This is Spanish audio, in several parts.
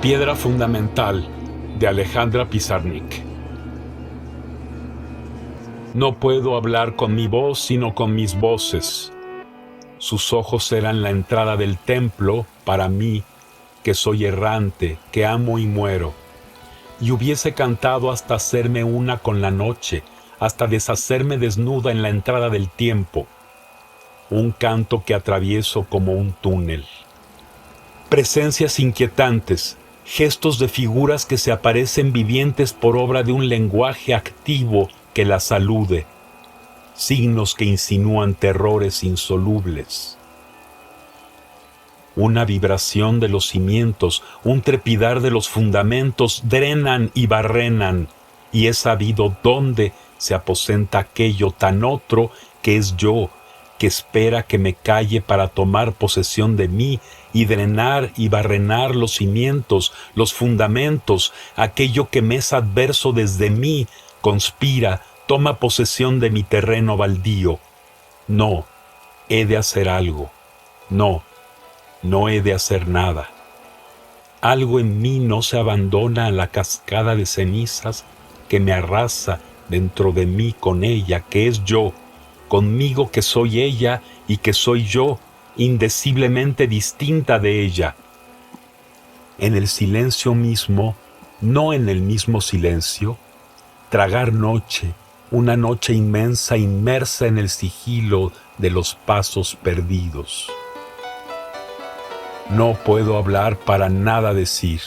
Piedra fundamental de Alejandra Pizarnik. No puedo hablar con mi voz sino con mis voces. Sus ojos eran la entrada del templo para mí, que soy errante, que amo y muero. Y hubiese cantado hasta hacerme una con la noche, hasta deshacerme desnuda en la entrada del tiempo. Un canto que atravieso como un túnel. Presencias inquietantes, gestos de figuras que se aparecen vivientes por obra de un lenguaje activo que las alude, signos que insinúan terrores insolubles. Una vibración de los cimientos, un trepidar de los fundamentos drenan y barrenan, y he sabido dónde se aposenta aquello tan otro que es yo, que espera que me calle para tomar posesión de mí y drenar y barrenar los cimientos, los fundamentos, aquello que me es adverso desde mí, conspira, toma posesión de mi terreno baldío. No, he de hacer algo. No he de hacer nada. Algo en mí no se abandona a la cascada de cenizas que me arrasa dentro de mí con ella, que es yo, conmigo que soy ella y que soy yo, indeciblemente distinta de ella. En el silencio mismo, no en el mismo silencio, tragar noche, una noche inmensa inmersa en el sigilo de los pasos perdidos. No puedo hablar para nada decir,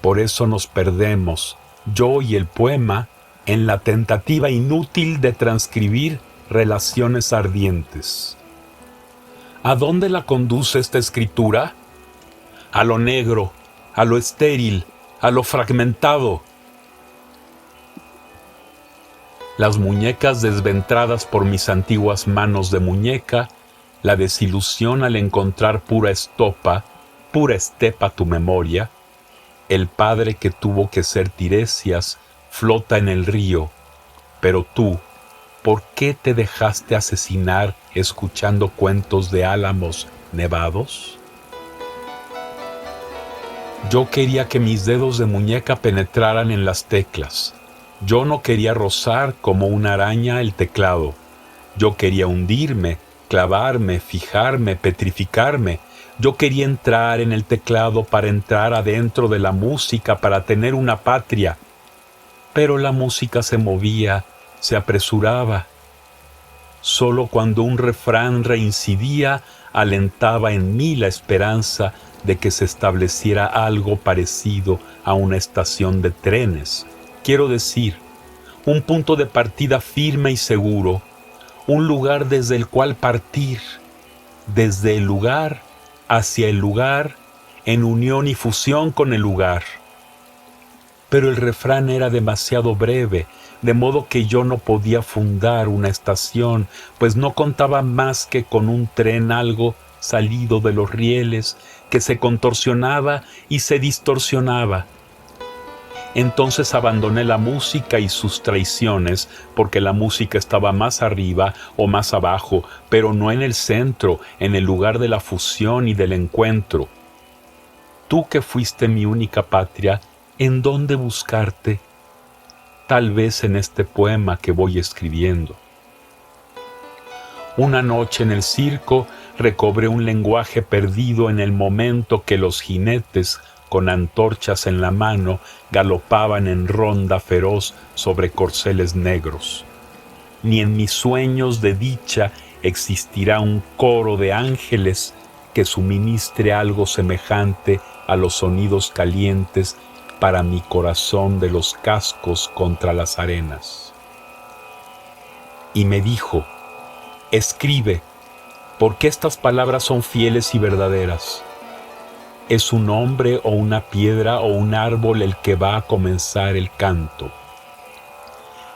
por eso nos perdemos, yo y el poema, en la tentativa inútil de transcribir relaciones ardientes. ¿A dónde la conduce esta escritura? A lo negro, a lo estéril, a lo fragmentado. Las muñecas desventradas por mis antiguas manos de muñeca, la desilusión al encontrar pura estepa tu memoria, el padre que tuvo que ser Tiresias flota en el río, pero tú, ¿por qué te dejaste asesinar escuchando cuentos de álamos nevados? Yo quería que mis dedos de muñeca penetraran en las teclas. Yo no quería rozar como una araña el teclado. Yo quería hundirme, clavarme, fijarme, petrificarme. Yo quería entrar en el teclado para entrar adentro de la música, para tener una patria. Pero la música se movía, se apresuraba. Solo cuando un refrán reincidía, alentaba en mí la esperanza de que se estableciera algo parecido a una estación de trenes. Quiero decir, un punto de partida firme y seguro, un lugar desde el cual partir, desde el lugar hacia el lugar, en unión y fusión con el lugar. Pero el refrán era demasiado breve, de modo que yo no podía fundar una estación, pues no contaba más que con un tren algo salido de los rieles, que se contorsionaba y se distorsionaba. Entonces abandoné la música y sus traiciones, porque la música estaba más arriba o más abajo, pero no en el centro, en el lugar de la fusión y del encuentro. Tú que fuiste mi única patria, ¿en dónde buscarte? Tal vez en este poema que voy escribiendo. Una noche en el circo recobré un lenguaje perdido en el momento que los jinetes, con antorchas en la mano, galopaban en ronda feroz sobre corceles negros. Ni en mis sueños de dicha existirá un coro de ángeles que suministre algo semejante a los sonidos calientes para mi corazón de los cascos contra las arenas. Y me dijo, escribe, porque estas palabras son fieles y verdaderas. ¿Es un hombre o una piedra o un árbol el que va a comenzar el canto?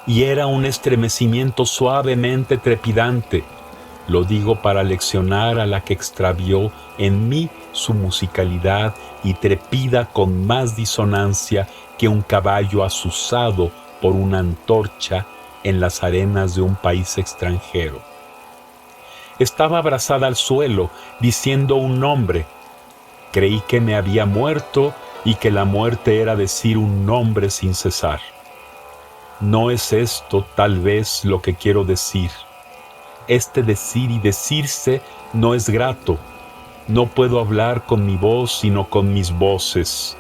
Y era un estremecimiento suavemente trepidante. Lo digo para leccionar a la que extravió en mí su musicalidad y trepida con más disonancia que un caballo azuzado por una antorcha en las arenas de un país extranjero. Estaba abrazada al suelo, diciendo un nombre. Creí que me había muerto y que la muerte era decir un nombre sin cesar. No es esto tal vez lo que quiero decir. Este decir y decirse no es grato. No puedo hablar con mi voz sino con mis voces.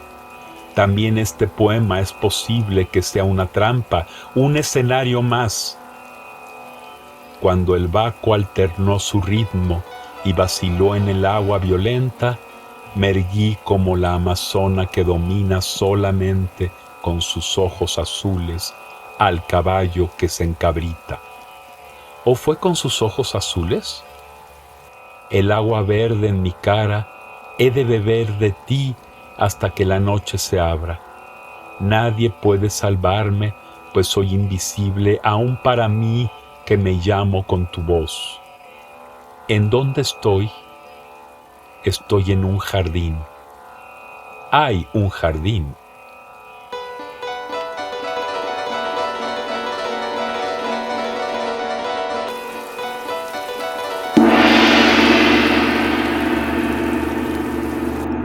También este poema es posible que sea una trampa, un escenario más. Cuando el Baco alternó su ritmo y vaciló en el agua violenta, me erguí como la amazona que domina solamente con sus ojos azules al caballo que se encabrita. ¿O fue con sus ojos azules? El agua verde en mi cara, he de beber de ti hasta que la noche se abra. Nadie puede salvarme, pues soy invisible aún para mí que me llamo con tu voz. ¿En dónde estoy? Estoy en un jardín. Hay un jardín.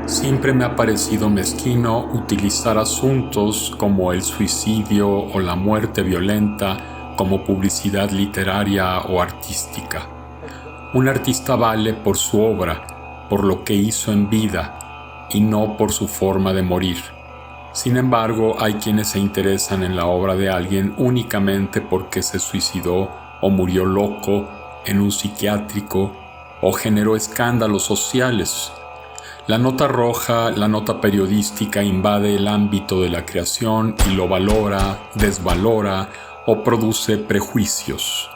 Siempre me ha parecido mezquino utilizar asuntos como el suicidio o la muerte violenta como publicidad literaria o artística. Un artista vale por su obra, por lo que hizo en vida, y no por su forma de morir. Sin embargo, hay quienes se interesan en la obra de alguien únicamente porque se suicidó o murió loco en un psiquiátrico o generó escándalos sociales. La nota roja, la nota periodística invade el ámbito de la creación y lo valora, desvalora o produce prejuicios.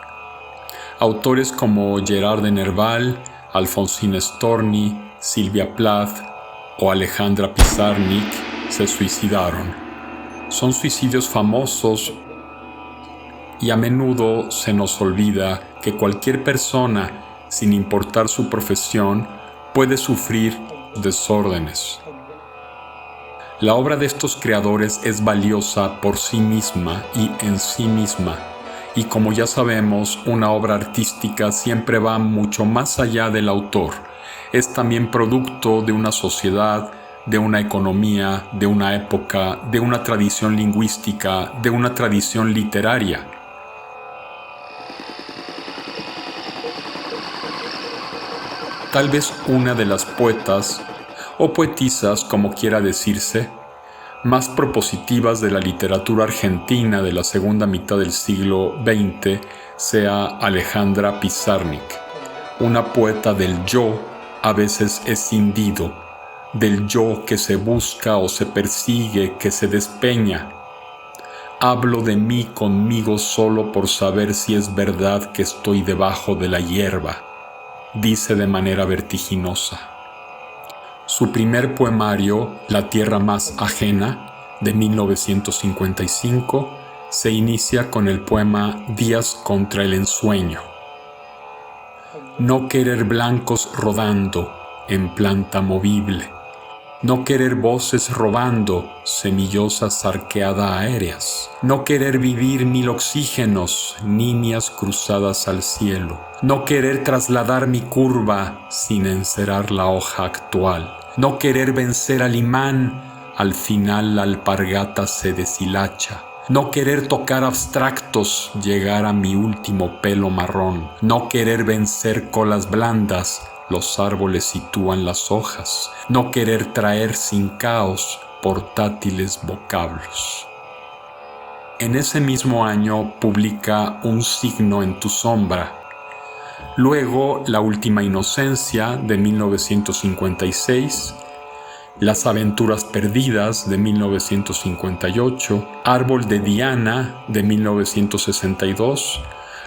Autores como Gerard de Nerval, Alfonsine Storni, Silvia Plath o Alejandra Pizarnik se suicidaron. Son suicidios famosos y a menudo se nos olvida que cualquier persona, sin importar su profesión, puede sufrir desórdenes. La obra de estos creadores es valiosa por sí misma y en sí misma, y como ya sabemos, una obra artística siempre va mucho más allá del autor. Es también producto de una sociedad, de una economía, de una época, de una tradición lingüística, de una tradición literaria. Tal vez una de las poetas, o poetisas como quiera decirse, más propositivas de la literatura argentina de la segunda mitad del siglo XX sea Alejandra Pizarnik, una poeta del yo a veces escindido, del yo que se busca o se persigue, que se despeña. Hablo de mí conmigo solo por saber si es verdad que estoy debajo de la hierba, dice de manera vertiginosa. Su primer poemario, La tierra más ajena, de 1955, se inicia con el poema Días contra el ensueño. No querer blancos rodando en planta movible, no querer voces robando semillosas arqueadas aéreas, no querer vivir 1000 oxígenos, líneas cruzadas al cielo, no querer trasladar mi curva sin encerar la hoja actual, no querer vencer al imán, al final la alpargata se deshilacha, no querer tocar abstractos, llegar a mi último pelo marrón, no querer vencer colas blandas, los árboles sitúan las hojas, no querer traer sin caos portátiles vocablos. En ese mismo año publica Un signo en tu sombra. Luego La última inocencia de 1956, Las aventuras perdidas de 1958, Árbol de Diana de 1962,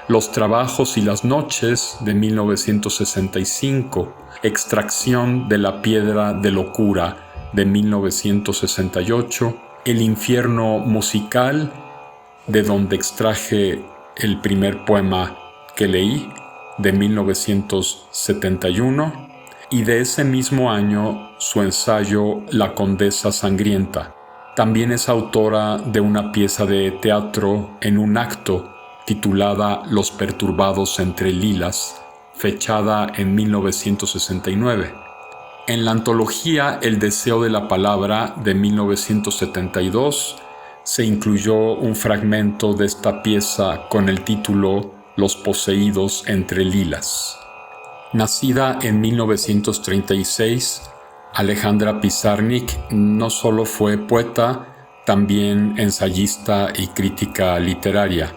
Los trabajos y las noches de 1965, Extracción de la piedra de locura de 1968, El infierno musical, de donde extraje el primer poema que leí, de 1971, y de ese mismo año su ensayo La condesa sangrienta. También es autora de una pieza de teatro en un acto titulada Los perturbados entre lilas, fechada en 1969. En la antología El deseo de la palabra de 1972 se incluyó un fragmento de esta pieza con el título Los poseídos entre lilas. Nacida en 1936, Alejandra Pizarnik no solo fue poeta, también ensayista y crítica literaria.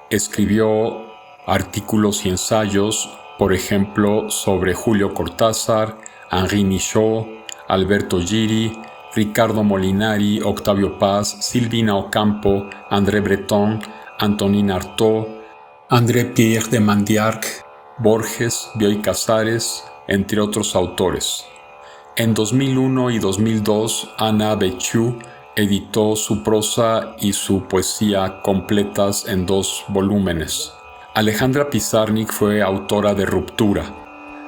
Escribió artículos y ensayos, por ejemplo, sobre Julio Cortázar, Henri Michaud, Alberto Giri, Ricardo Molinari, Octavio Paz, Silvina Ocampo, André Breton, Antonin Artaud, André Pierre de Mandiarc, Borges, Bioy Casares, entre otros autores. En 2001 y 2002, Anna Béchu editó su prosa y su poesía completas en 2 volúmenes. Alejandra Pizarnik fue autora de Ruptura.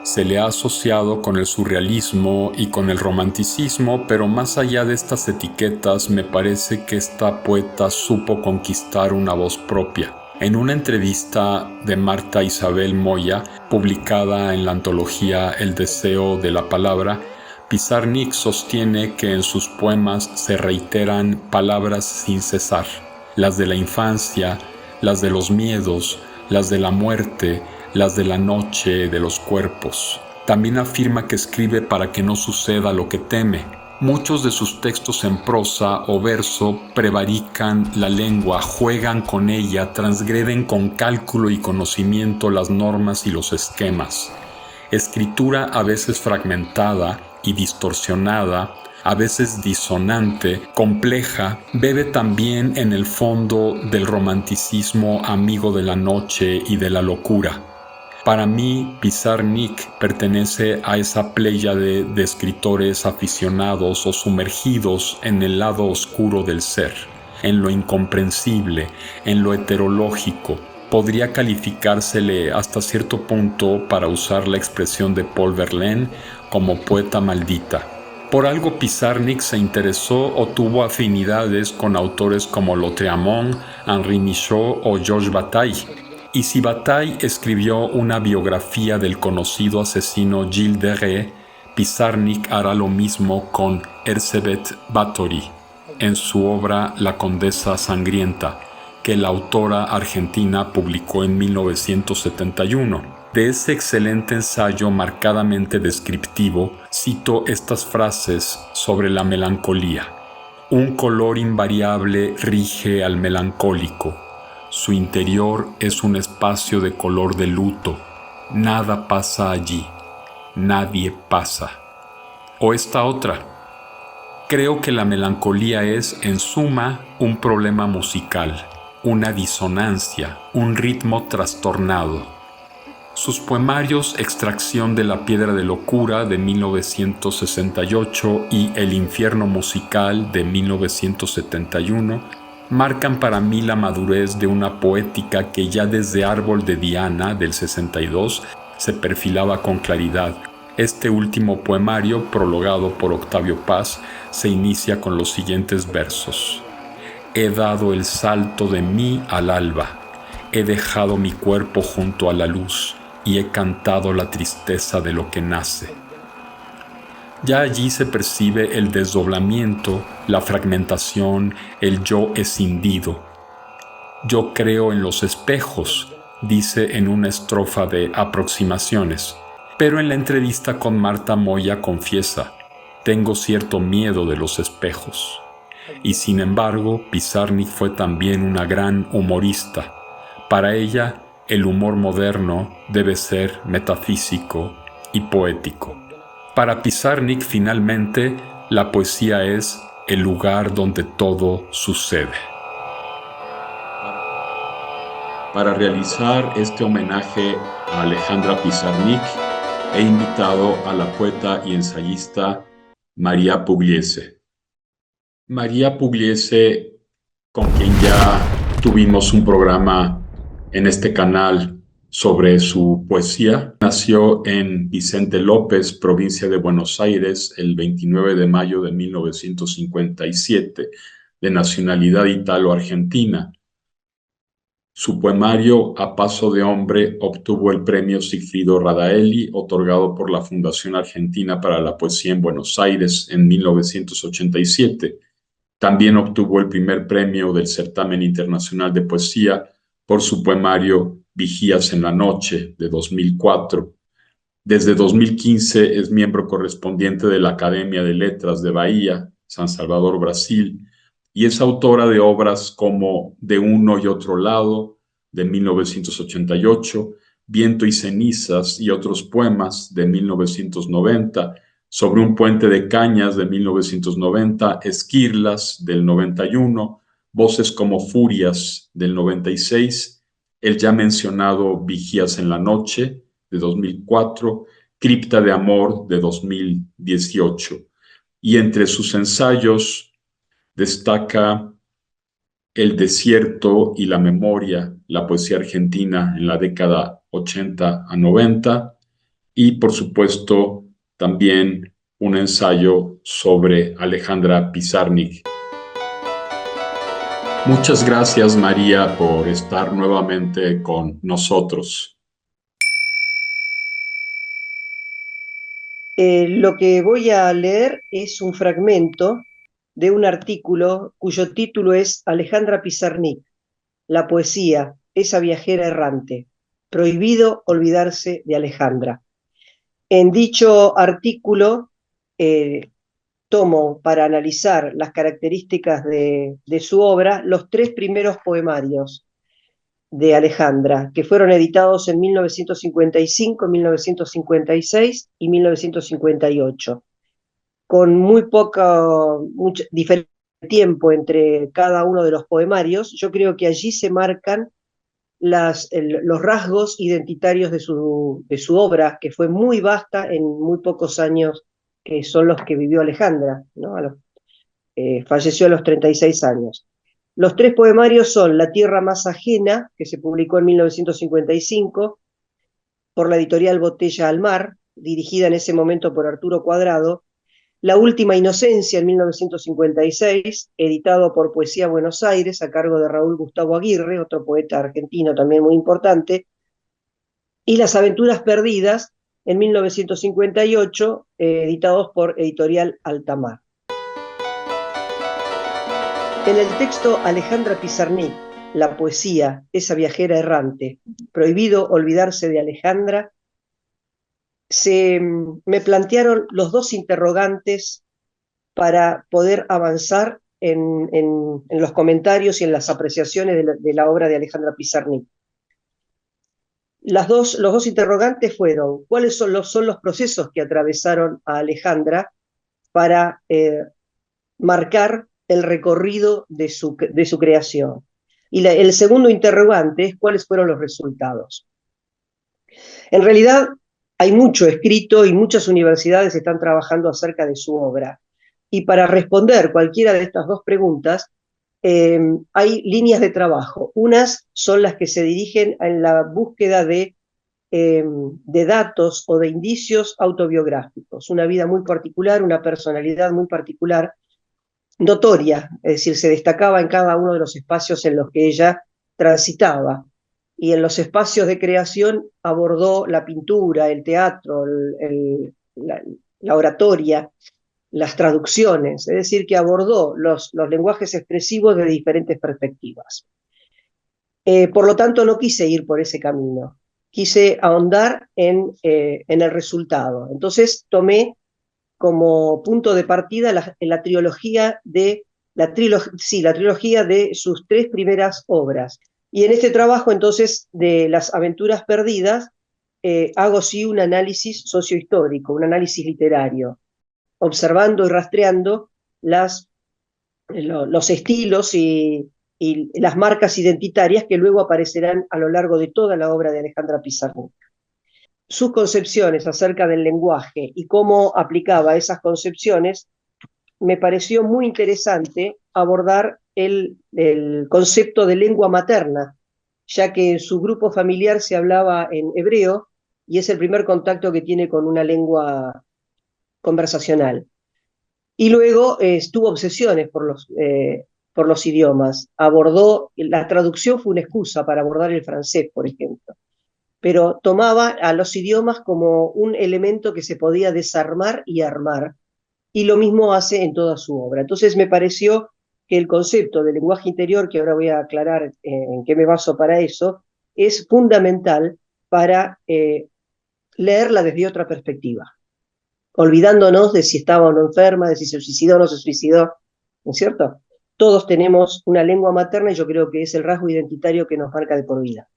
Se le ha asociado con el surrealismo y con el romanticismo, pero más allá de estas etiquetas, me parece que esta poeta supo conquistar una voz propia. En una entrevista de Marta Isabel Moya, publicada en la antología El deseo de la palabra, Pizarnik sostiene que en sus poemas se reiteran palabras sin cesar, las de la infancia, las de los miedos, las de la muerte, las de la noche, de los cuerpos. También afirma que escribe para que no suceda lo que teme. Muchos de sus textos en prosa o verso prevarican la lengua, juegan con ella, transgreden con cálculo y conocimiento las normas y los esquemas. Escritura a veces fragmentada y distorsionada, a veces disonante, compleja, bebe también en el fondo del romanticismo amigo de la noche y de la locura. Para mí, Pizarnik pertenece a esa pléyade de escritores aficionados o sumergidos en el lado oscuro del ser, en lo incomprensible, en lo heterológico. Podría calificársele hasta cierto punto, para usar la expresión de Paul Verlaine, como poeta maldita. Por algo Pizarnik se interesó o tuvo afinidades con autores como Lautréamont, Henri Michaud o Georges Bataille. Y si Bataille escribió una biografía del conocido asesino Gilles de Rais, Pizarnik hará lo mismo con Erzsébet Báthory en su obra La Condesa Sangrienta, que la autora argentina publicó en 1971. De ese excelente ensayo marcadamente descriptivo, cito estas frases sobre la melancolía. Un color invariable rige al melancólico. Su interior es un espacio de color de luto. Nada pasa allí. Nadie pasa. O esta otra. Creo que la melancolía es, en suma, un problema musical, una disonancia, un ritmo trastornado. Sus poemarios Extracción de la piedra de locura de 1968 y El infierno musical de 1971 marcan para mí la madurez de una poética que ya desde Árbol de Diana del 62 se perfilaba con claridad. Este último poemario, prologado por Octavio Paz, se inicia con los siguientes versos. He dado el salto de mí al alba, he dejado mi cuerpo junto a la luz y he cantado la tristeza de lo que nace. Ya allí se percibe el desdoblamiento, la fragmentación, el yo escindido. Yo creo en los espejos, dice en una estrofa de Aproximaciones, pero en la entrevista con Marta Moya confiesa, tengo cierto miedo de los espejos. Y sin embargo, Pizarnik fue también una gran humorista. Para ella, el humor moderno debe ser metafísico y poético. Para Pizarnik, finalmente, la poesía es el lugar donde todo sucede. Para realizar este homenaje a Alejandra Pizarnik, he invitado a la poeta y ensayista María Pugliese. María Pugliese, con quien ya tuvimos un programa en este canal sobre su poesía, nació en Vicente López, provincia de Buenos Aires, el 29 de mayo de 1957, de nacionalidad italo-argentina. Su poemario A Paso de Hombre obtuvo el premio Sigfrido Radaelli, otorgado por la Fundación Argentina para la Poesía en Buenos Aires en 1987. También obtuvo el primer premio del Certamen Internacional de Poesía por su poemario Vigías en la Noche, de 2004. Desde 2015 es miembro correspondiente de la Academia de Letras de Bahía, San Salvador, Brasil, y es autora de obras como De uno y otro lado, de 1988, Viento y cenizas y otros poemas, de 1990, Sobre un puente de cañas, de 1990, Esquirlas, del 91, Voces como furias, del 96, el ya mencionado Vigías en la noche, de 2004, Cripta de Amor, de 2018. Y entre sus ensayos destaca El desierto y la memoria, la poesía argentina en la década 80 a 90, y por supuesto también un ensayo sobre Alejandra Pizarnik. Muchas gracias, María, por estar nuevamente con nosotros. Lo que voy a leer es un fragmento de un artículo cuyo título es Alejandra Pizarnik, la poesía, esa viajera errante. Prohibido olvidarse de Alejandra. En dicho artículo tomo para analizar las características de su obra los tres primeros poemarios de Alejandra, que fueron editados en 1955, 1956 y 1958, con muy diferente tiempo entre cada uno de los poemarios. Yo creo que allí se marcan los rasgos identitarios de su obra, que fue muy vasta en muy pocos años, que son los que vivió Alejandra, ¿no? Falleció a los 36 años. Los tres poemarios son La tierra más ajena, que se publicó en 1955 por la editorial Botella al Mar, dirigida en ese momento por Arturo Cuadrado; La última inocencia, en 1956, editado por Poesía Buenos Aires, a cargo de Raúl Gustavo Aguirre, otro poeta argentino también muy importante; y Las aventuras perdidas, en 1958, editados por Editorial Altamar. En el texto Alejandra Pizarnik, la poesía, esa viajera errante, prohibido olvidarse de Alejandra, me plantearon los dos interrogantes para poder avanzar en los comentarios y en las apreciaciones de la obra de Alejandra Pizarnik. Los dos interrogantes fueron: ¿cuáles son los procesos que atravesaron a Alejandra para marcar el recorrido de su creación? Y el segundo interrogante es: ¿cuáles fueron los resultados? En realidad hay mucho escrito y muchas universidades están trabajando acerca de su obra. Y para responder cualquiera de estas dos preguntas, hay líneas de trabajo. Unas son las que se dirigen en la búsqueda de datos o de indicios autobiográficos, una vida muy particular, una personalidad muy particular, notoria, es decir, se destacaba en cada uno de los espacios en los que ella transitaba. Y en los espacios de creación abordó la pintura, el teatro, la oratoria, las traducciones, es decir, que abordó los lenguajes expresivos de diferentes perspectivas. Por lo tanto, no quise ir por ese camino, quise ahondar en el resultado. Entonces tomé como punto de partida la trilogía de sus tres primeras obras. Y en este trabajo, entonces, de Las aventuras perdidas, hago sí un análisis sociohistórico, un análisis literario, observando y rastreando los estilos y las marcas identitarias que luego aparecerán a lo largo de toda la obra de Alejandra Pizarnik. Sus concepciones acerca del lenguaje y cómo aplicaba esas concepciones, me pareció muy interesante abordar el concepto de lengua materna, ya que en su grupo familiar se hablaba en hebreo y es el primer contacto que tiene con una lengua conversacional. Y luego tuvo obsesiones por los idiomas. Abordó, la traducción fue una excusa para abordar el francés, por ejemplo, pero tomaba a los idiomas como un elemento que se podía desarmar y armar, y lo mismo hace en toda su obra. Entonces me pareció que el concepto del lenguaje interior, que ahora voy a aclarar en qué me baso para eso, es fundamental para leerla desde otra perspectiva, olvidándonos de si estaba o no enferma, de si se suicidó o no se suicidó, ¿no es cierto? Todos tenemos una lengua materna y yo creo que es el rasgo identitario que nos marca de por vida.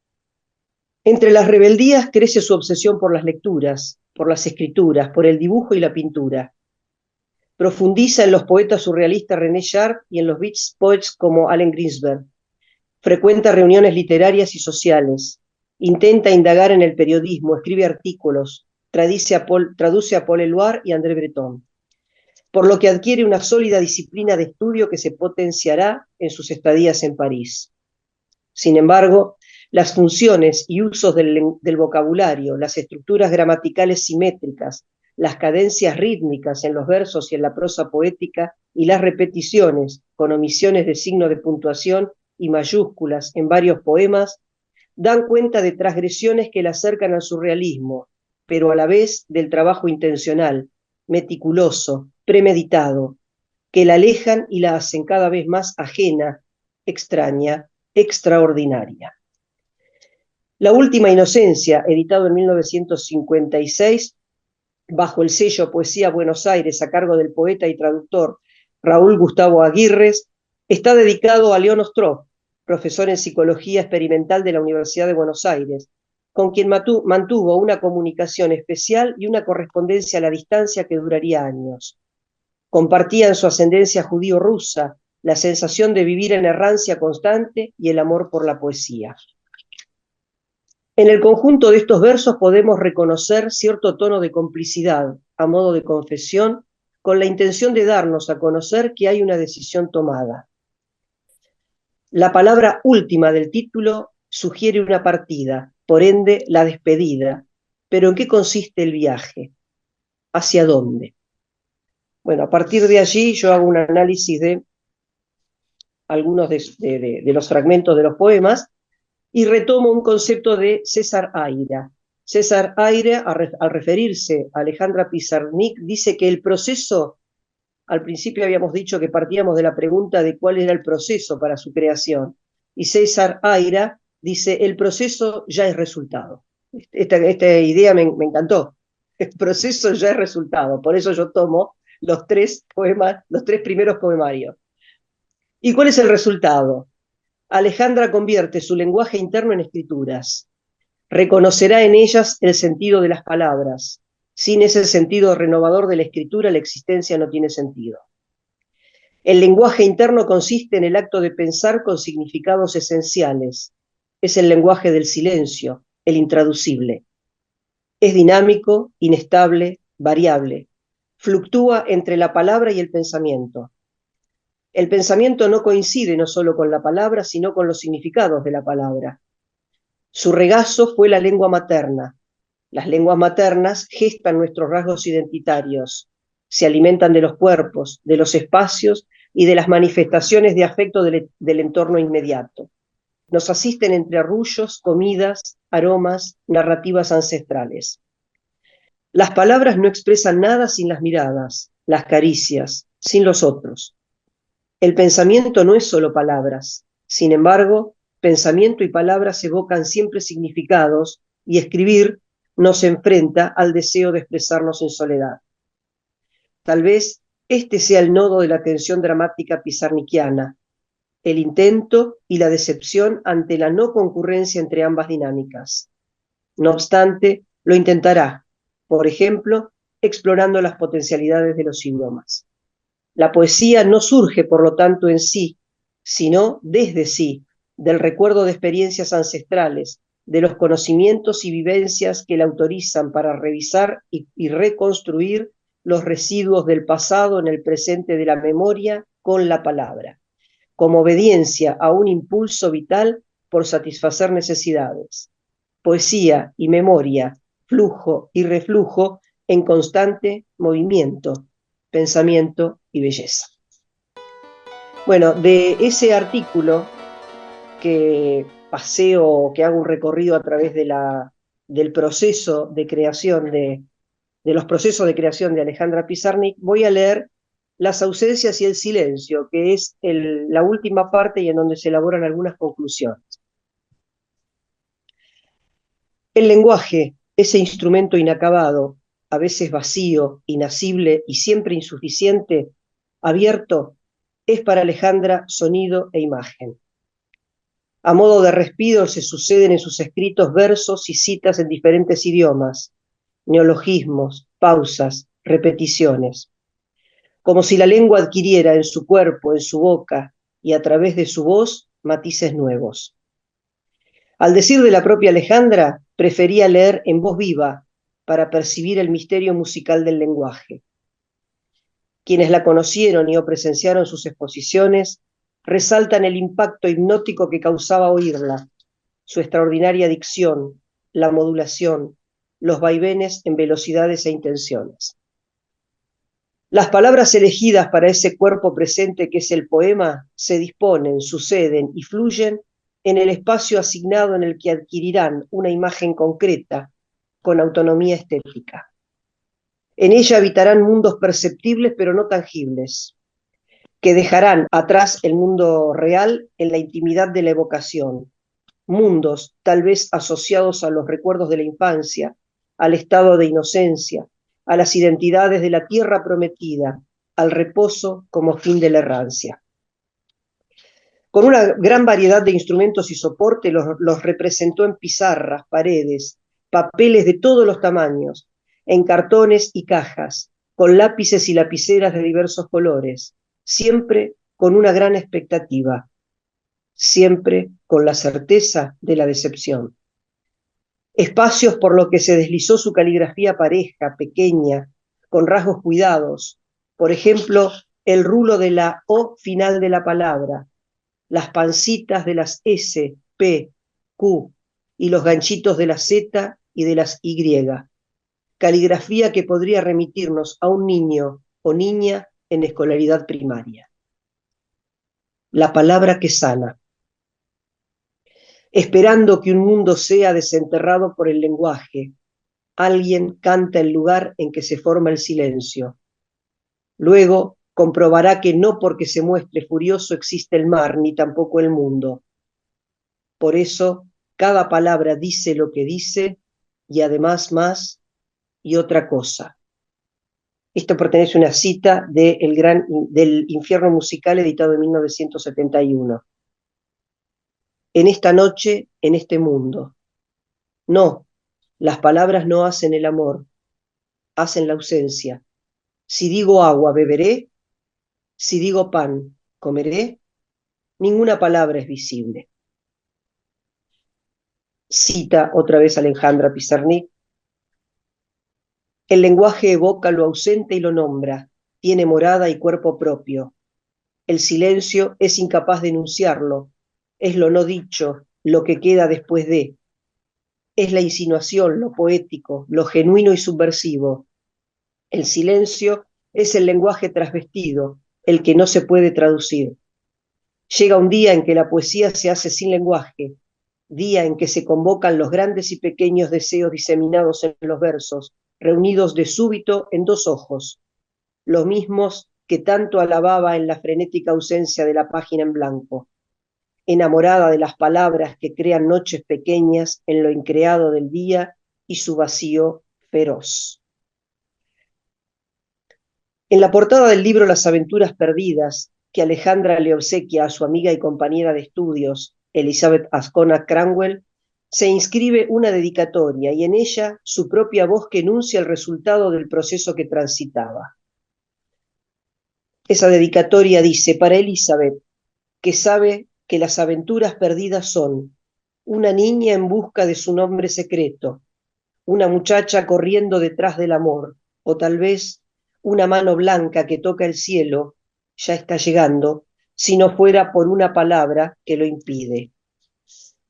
Entre las rebeldías crece su obsesión por las lecturas, por las escrituras, por el dibujo y la pintura. Profundiza en los poetas surrealistas René Char y en los beach poets como Allen Ginsberg. Frecuenta reuniones literarias y sociales. Intenta indagar en el periodismo, escribe artículos, traduce a Paul Eluard y André Breton, por lo que adquiere una sólida disciplina de estudio que se potenciará en sus estadías en París. Sin embargo, las funciones y usos del vocabulario, las estructuras gramaticales simétricas, las cadencias rítmicas en los versos y en la prosa poética y las repeticiones con omisiones de signo de puntuación y mayúsculas en varios poemas dan cuenta de transgresiones que la acercan al surrealismo, pero a la vez del trabajo intencional, meticuloso, premeditado, que la alejan y la hacen cada vez más ajena, extraña, extraordinaria. La última inocencia, editado en 1956, bajo el sello Poesía Buenos Aires, a cargo del poeta y traductor Raúl Gustavo Aguirre, está dedicado a León Ostroff, profesor en Psicología Experimental de la Universidad de Buenos Aires, con quien mantuvo una comunicación especial y una correspondencia a la distancia que duraría años. Compartían su ascendencia judío-rusa, la sensación de vivir en errancia constante y el amor por la poesía. En el conjunto de estos versos podemos reconocer cierto tono de complicidad, a modo de confesión, con la intención de darnos a conocer que hay una decisión tomada. La palabra última del título sugiere una partida, por ende la despedida. Pero ¿en qué consiste el viaje? ¿Hacia dónde? Bueno, a partir de allí yo hago un análisis de algunos de los fragmentos de los poemas y retomo un concepto de César Aira. César Aira, al referirse a Alejandra Pizarnik, dice que el proceso, al principio habíamos dicho que partíamos de la pregunta de cuál era el proceso para su creación, y César Aira dice, el proceso ya es resultado. Esta idea me encantó. El proceso ya es resultado, por eso yo tomo los tres primeros poemarios. ¿Y cuál es el resultado? Alejandra convierte su lenguaje interno en escrituras. Reconocerá en ellas el sentido de las palabras. Sin ese sentido renovador de la escritura, la existencia no tiene sentido. El lenguaje interno consiste en el acto de pensar con significados esenciales. Es el lenguaje del silencio, el intraducible. Es dinámico, inestable, variable. Fluctúa entre la palabra y el pensamiento. El pensamiento no coincide no solo con la palabra, sino con los significados de la palabra. Su regazo fue la lengua materna. Las lenguas maternas gestan nuestros rasgos identitarios, se alimentan de los cuerpos, de los espacios y de las manifestaciones de afecto del entorno inmediato. Nos asisten entre arrullos, comidas, aromas, narrativas ancestrales. Las palabras no expresan nada sin las miradas, las caricias, sin los otros. El pensamiento no es solo palabras. Sin embargo, pensamiento y palabras evocan siempre significados y escribir nos enfrenta al deseo de expresarnos en soledad. Tal vez este sea el nodo de la tensión dramática pizarnikiana, el intento y la decepción ante la no concurrencia entre ambas dinámicas. No obstante, lo intentará, por ejemplo, explorando las potencialidades de los idiomas. La poesía no surge, por lo tanto, en sí, sino desde sí, del recuerdo de experiencias ancestrales, de los conocimientos y vivencias que la autorizan para revisar y reconstruir los residuos del pasado en el presente de la memoria con la palabra, como obediencia a un impulso vital por satisfacer necesidades. Poesía y memoria, flujo y reflujo en constante movimiento, pensamiento y belleza. Bueno, de ese artículo que paseo, que hago un recorrido a través del proceso de creación de los procesos de creación de Alejandra Pizarnik, voy a leer Las ausencias y el silencio, que es la última parte y en donde se elaboran algunas conclusiones. El lenguaje, ese instrumento inacabado, a veces vacío, inasible y siempre insuficiente, abierto, es para Alejandra sonido e imagen. A modo de respiro se suceden en sus escritos versos y citas en diferentes idiomas, neologismos, pausas, repeticiones, como si la lengua adquiriera en su cuerpo, en su boca y a través de su voz matices nuevos. Al decir de la propia Alejandra, prefería leer en voz viva para percibir el misterio musical del lenguaje. Quienes la conocieron y o presenciaron sus exposiciones resaltan el impacto hipnótico que causaba oírla, su extraordinaria dicción, la modulación, los vaivenes en velocidades e intenciones. Las palabras elegidas para ese cuerpo presente que es el poema se disponen, suceden y fluyen en el espacio asignado en el que adquirirán una imagen concreta con autonomía estética. En ella habitarán mundos perceptibles pero no tangibles, que dejarán atrás el mundo real en la intimidad de la evocación, mundos tal vez asociados a los recuerdos de la infancia, al estado de inocencia, a las identidades de la tierra prometida, al reposo como fin de la errancia. Con una gran variedad de instrumentos y soporte los representó en pizarras, paredes, papeles de todos los tamaños, en cartones y cajas, con lápices y lapiceras de diversos colores, siempre con una gran expectativa, siempre con la certeza de la decepción. Espacios por los que se deslizó su caligrafía pareja, pequeña, con rasgos cuidados, por ejemplo, el rulo de la O final de la palabra, las pancitas de las S, P, Q y los ganchitos de la Z y de las Y. Caligrafía que podría remitirnos a un niño o niña en escolaridad primaria. La palabra que sana. Esperando que un mundo sea desenterrado por el lenguaje, alguien canta el lugar en que se forma el silencio. Luego comprobará que no porque se muestre furioso existe el mar, ni tampoco el mundo. Por eso, cada palabra dice lo que dice, y además más y otra cosa. Esto pertenece a una cita del Infierno Musical, editado en 1971. En esta noche, en este mundo. No, las palabras no hacen el amor, hacen la ausencia. Si digo agua, beberé. Si digo pan, comeré. Ninguna palabra es visible. Cita otra vez Alejandra Pizarnik. El lenguaje evoca lo ausente y lo nombra, tiene morada y cuerpo propio. El silencio es incapaz de enunciarlo, es lo no dicho, lo que queda después de. Es la insinuación, lo poético, lo genuino y subversivo. El silencio es el lenguaje trasvestido, el que no se puede traducir. Llega un día en que la poesía se hace sin lenguaje, día en que se convocan los grandes y pequeños deseos diseminados en los versos, reunidos de súbito en dos ojos, los mismos que tanto alababa en la frenética ausencia de la página en blanco, enamorada de las palabras que crean noches pequeñas en lo increado del día y su vacío feroz. En la portada del libro Las aventuras perdidas, que Alejandra le obsequia a su amiga y compañera de estudios, Elizabeth Ascona Cranwell, se inscribe una dedicatoria y en ella su propia voz que enuncia el resultado del proceso que transitaba. Esa dedicatoria dice: para Elizabeth, que sabe que las aventuras perdidas son una niña en busca de su nombre secreto, una muchacha corriendo detrás del amor, o tal vez una mano blanca que toca el cielo, ya está llegando, si no fuera por una palabra que lo impide.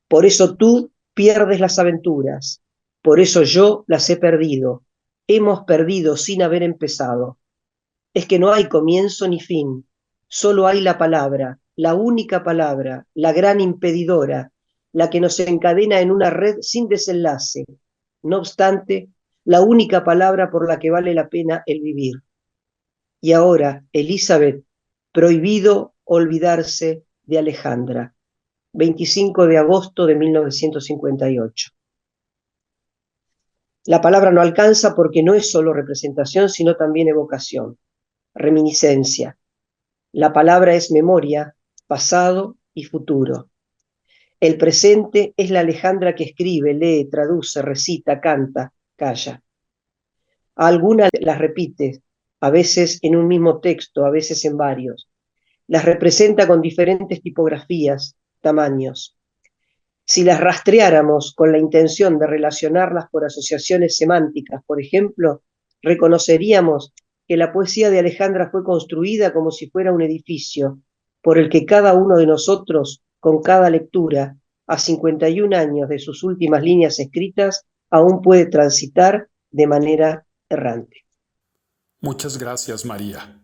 Por eso tú pierdes las aventuras, por eso yo las he perdido, hemos perdido sin haber empezado. Es que no hay comienzo ni fin, Solo hay la palabra, la única palabra, la gran impedidora, la que nos encadena en una red sin desenlace. No obstante, la única palabra por la que vale la pena el vivir. Y ahora, Elizabeth, prohibido olvidarse de Alejandra. 25 de agosto de 1958. La palabra no alcanza porque no es solo representación, sino también evocación, reminiscencia. La palabra es memoria, pasado y futuro. El presente es la Alejandra que escribe, lee, traduce, recita, canta, calla. A algunas las repite, a veces en un mismo texto, a veces en varios. Las representa con diferentes tipografías, tamaños. Si las rastreáramos con la intención de relacionarlas por asociaciones semánticas, por ejemplo, reconoceríamos que la poesía de Alejandra fue construida como si fuera un edificio, por el que cada uno de nosotros, con cada lectura, a 51 años de sus últimas líneas escritas, aún puede transitar de manera errante. Muchas gracias, María.